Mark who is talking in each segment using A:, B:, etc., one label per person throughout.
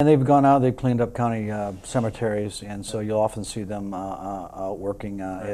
A: And they've gone out, they've cleaned up county cemeteries, and so you'll often see them out working on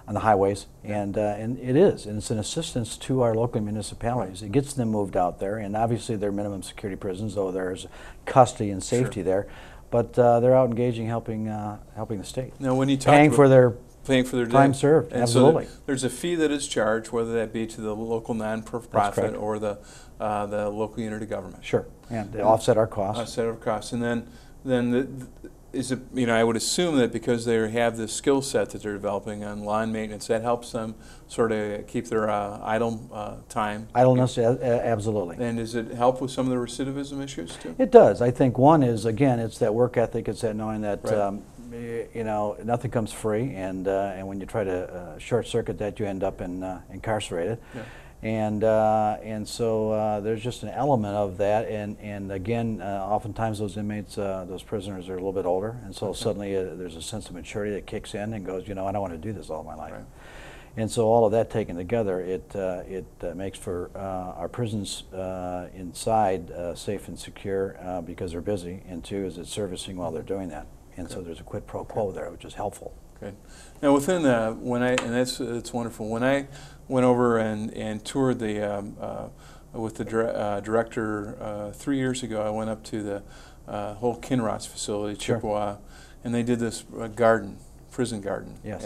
A: the highways, and it's an assistance to our local municipalities. It gets them moved out there, and obviously they're minimum security prisons, though there's custody and safety there, but they're out engaging, helping the state.
B: Now, when you talk
A: paying for their
B: time
A: served,
B: and
A: absolutely.
B: So there's a fee that is charged, whether that be to the local non-profit or the local unit of government.
A: Sure, and they offset our costs.
B: Offset our costs, and then is it, I would assume that because they have this skill set that they're developing on lawn maintenance, that helps them sort of keep their idle time.
A: Idleness, absolutely.
B: And does it help with some of the recidivism issues too?
A: It does. I think one is, again, it's that work ethic. It's that knowing that nothing comes free, and when you try to short circuit that, you end up incarcerated. Yeah. And so there's just an element of that, and again, oftentimes those inmates, those prisoners are a little bit older, and so suddenly there's a sense of maturity that kicks in and goes, I don't want to do this all my life. Right. And so all of that taken together, it makes for our prisons inside safe and secure because they're busy, and two is it's servicing while they're doing that, and so there's a quid pro quo there, which is helpful.
B: Good. Now within it's wonderful. When I went over and toured with the director 3 years ago, I went up to the whole Kinross facility, Chippewa, and they did this prison garden.
A: Yes.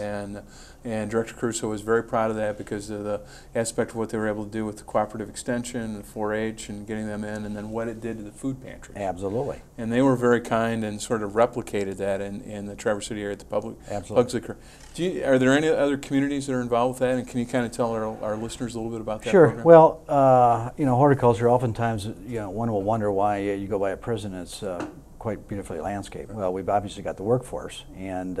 B: And Director Caruso was very proud of that because of the aspect of what they were able to do with the cooperative extension, the 4-H, and getting them in, and then what it did to the food pantry.
A: Absolutely.
B: And they were very kind and sort of replicated that in the Traverse City area at the public.
A: Absolutely.
B: Are there any other communities that are involved with that, and can you kind of tell our listeners a little bit about that
A: Sure.
B: program?
A: Well, horticulture, oftentimes, one will wonder why you go by a prison, it's quite beautifully landscaped. Well, we've obviously got the workforce, and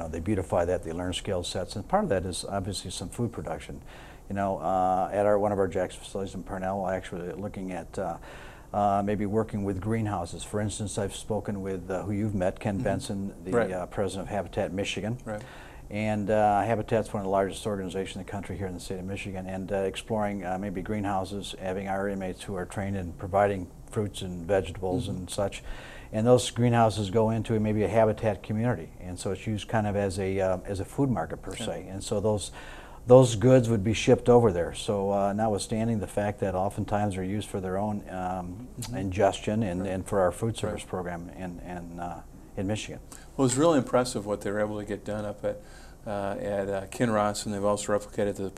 A: they beautify that, they learn skill sets, and part of that is obviously some food production. At one of our Jackson facilities in Parnell, we're actually looking at maybe working with greenhouses. For instance, I've spoken with who you've met, Ken Benson, the president of Habitat Michigan. Right. And Habitat's one of the largest organizations in the country here in the state of Michigan, and exploring maybe greenhouses, having our inmates who are trained in providing fruits and vegetables and such. And those greenhouses go into maybe a habitat community, and so it's used kind of as a food market per se. And so those goods would be shipped over there. So notwithstanding the fact that oftentimes they're used for their own ingestion and for our food service program in Michigan.
B: Well, it was really impressive what they were able to get done up at Kinross, and they've also replicated the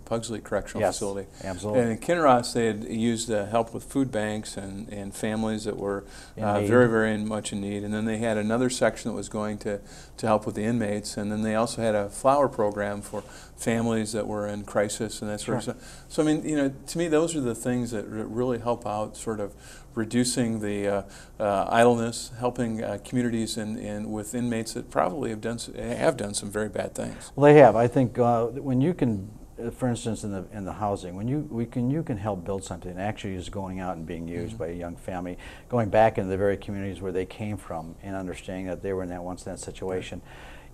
B: Pugsley Correctional Facility.
A: Absolutely.
B: And in Kinross, they had used help with food banks and families that were very, very much in need. And then they had another section that was going to help with the inmates, and then they also had a flower program for families that were in crisis and that sort of stuff. So, I mean, to me, those are the things that really help out, sort of reducing the idleness, helping communities and with inmates that probably have done some very bad things.
A: Well, they have. I think when you can, for instance, in the housing, when you can help build something that actually is going out and being used by a young family, going back into the very communities where they came from, and understanding that they were in that situation.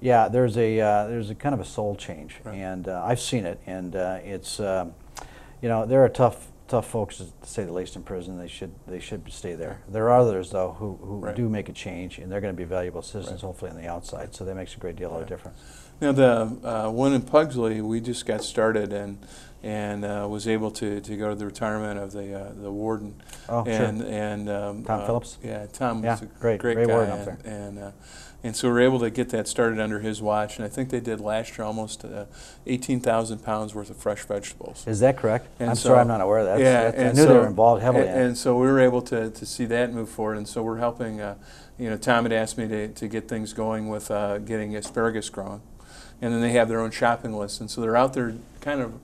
A: Yeah, there's a kind of a soul change, and I've seen it, and it's there are tough folks, to say the least, in prison. They should stay there. There are others, though, who do make a change, and they're going to be valuable citizens, hopefully, on the outside. So that makes a great deal of difference.
B: Now, the one in Pugsley, we just got started and was able to go to the retirement of the warden.
A: Oh,
B: and
A: Tom Phillips.
B: Yeah, Tom was a great guy,
A: warden up there.
B: And so we were able to get that started under his watch, and I think they did last year almost 18,000 pounds worth of fresh vegetables.
A: Is that correct?
B: And
A: I'm sorry, I'm not aware of that. I knew they were involved heavily in it.
B: And so we were able to see that move forward, and so we're helping, Tom had asked me to get things going with getting asparagus grown, and then they have their own shopping list, and so they're out there kind of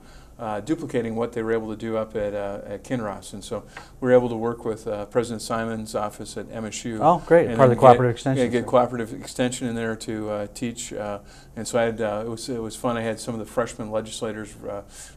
B: duplicating what they were able to do up at Kinross. And so we were able to work with President Simon's office at MSU.
A: Oh, great. Part of the cooperative extension.
B: Yeah, get cooperative extension in there to teach. And so I had, it was fun. I had some of the freshman legislators,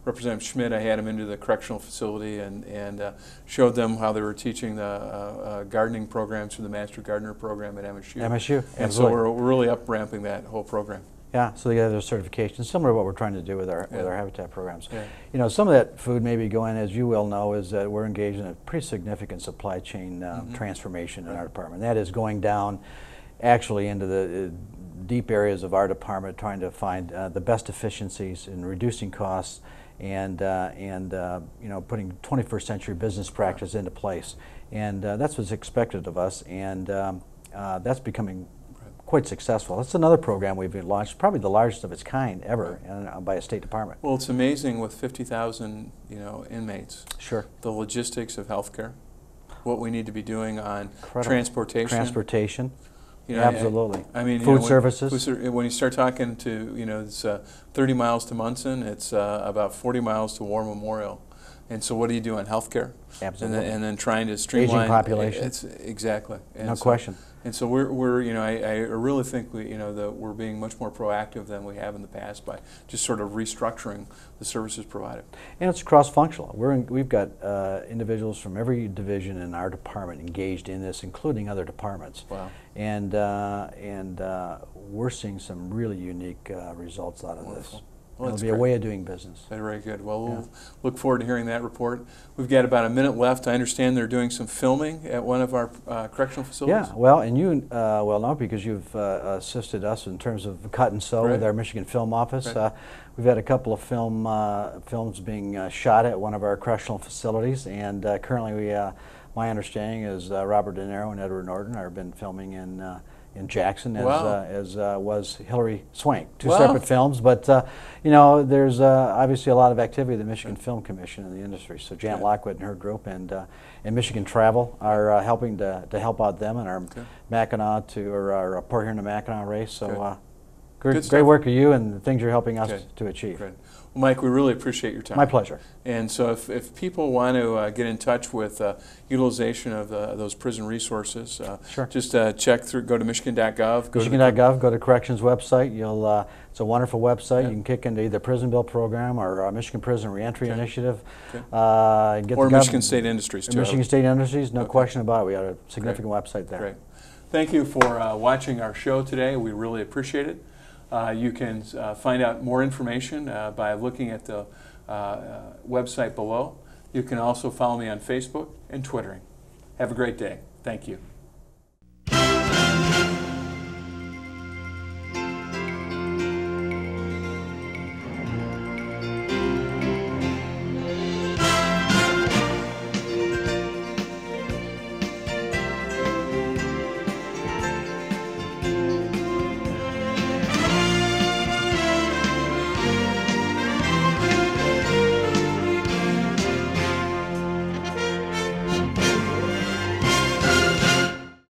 B: Representative Schmidt, I had him into the correctional facility and showed them how they were teaching the gardening programs through the Master Gardener program at MSU.
A: MSU,
B: and so we're really up-ramping that whole program.
A: Yeah, so they get their certification, similar to what we're trying to do with our
B: Yeah.
A: habitat programs.
B: Yeah.
A: You know, some of that food may be going, as you well know, is that we're engaged in a pretty significant supply chain transformation in our department. That is going down actually into the deep areas of our department, trying to find the best efficiencies in reducing costs and you know, putting 21st century business practice into place. And that's what's expected of us, and that's becoming quite successful. That's another program we've launched, probably the largest of its kind ever, by a state department.
B: Well, it's amazing with 50,000, you know, inmates.
A: Sure.
B: The logistics of healthcare, what we need to be doing on
A: Incredible.
B: transportation.
A: Transportation.
B: You know,
A: Absolutely.
B: I mean,
A: food services.
B: When you start talking to, you know, it's 30 miles to Munson, it's about 40 miles to War Memorial. And so what do you do on healthcare?
A: Absolutely.
B: And then trying to streamline.
A: Aging population.
B: It's exactly. And
A: No
B: so,
A: question.
B: And so we're you know, I really think you know, that we're being much more proactive than we have in the past by just sort of restructuring the services provided.
A: And it's cross-functional. We've got individuals from every division in our department engaged in this, including other departments.
B: Wow.
A: And we're seeing some really unique results out of
B: Wonderful.
A: this.
B: Well,
A: It'll
B: that's
A: be a
B: great.
A: way of doing business.
B: Very good. Well, we'll look forward to hearing that report. We've got about a minute left. I understand they're doing some filming at one of our correctional facilities.
A: Yeah, well, and you well know, because you've assisted us in terms of cut and sew with
B: Right.
A: our Michigan Film Office.
B: Right.
A: We've had a couple of films being shot at one of our correctional facilities, and currently my understanding is Robert De Niro and Edward Norton have been filming in Jackson, as was Hilary Swank. Two
B: Wow.
A: separate films, but you know, there's obviously a lot of activity at the Michigan Film Commission in the industry. So Janet Lockwood and her group and Michigan Travel are helping to help out them in our Mackinac or our Port Huron to Mackinac race. So great work of you and the things you're helping us to achieve.
B: Good. Well, Mike, we really appreciate your time.
A: My pleasure.
B: And so if people want to get in touch with utilization of those prison resources,
A: Sure.
B: just check through, go to Michigan.gov.
A: Michigan.gov, go to corrections website. It's a wonderful website.
B: Yeah.
A: You can kick into either Prison Bill program or Michigan Prison Reentry Initiative.
B: Okay.
A: Or
B: Michigan State Industries, too.
A: Michigan State Industries, no question about it. We got a significant website there.
B: Great. Thank you for watching our show today. We really appreciate it. You can find out more information by looking at the website below. You can also follow me on Facebook and Twittering. Have a great day. Thank you.